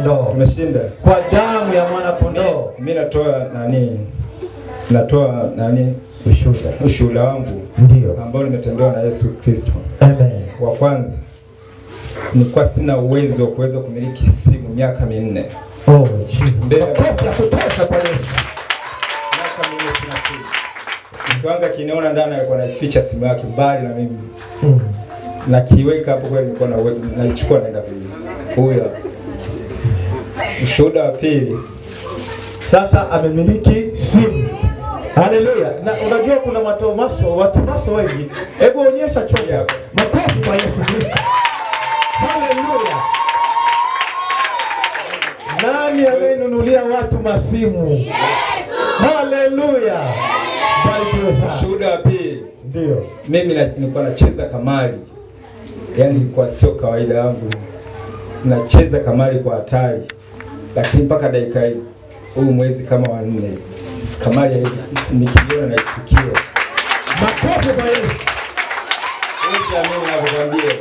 kondoo. Tumeshinda Kwa damu ya mwana kondoo. Mimi natoa ushuhuda wangu ndio ambao nimetendewa na Yesu Kristo. Amen. Wa kwanza, nilikuwa sina uwezo wa kuweza kumiliki simu miaka 4. Oh Jesus. Makofi ya kutosha kwa Yesu. Miaka 4 sina simu. Nikianga kiniona ndani alikuwa anaficha simu yake mbali na mimi. Na kiweka hapo kwa nilikuwa naichukua naenda kuuza. Huyo. Ushuhuda wa pili, sasa amemiliki simu. Haleluya. Na unajua kuna watomaso wengi. Hebu onyesha chombo. Makofi kwa Yesu Kristo. Haleluya. Nani amenunulia watu masimu? Yesu. Haleluya. Barikiwe sana. Shuhuda wa pili. Ndio. Mimi nilikuwa nacheza kamari. Yaani ilikuwa sio kawaida yangu. Nacheza kamari kwa hatari. Lakini mpaka dakika hii huu mwezi kama wa 4 kamari nikiona naichukia. Makofi kwa Yesu. Wote amini na kuambia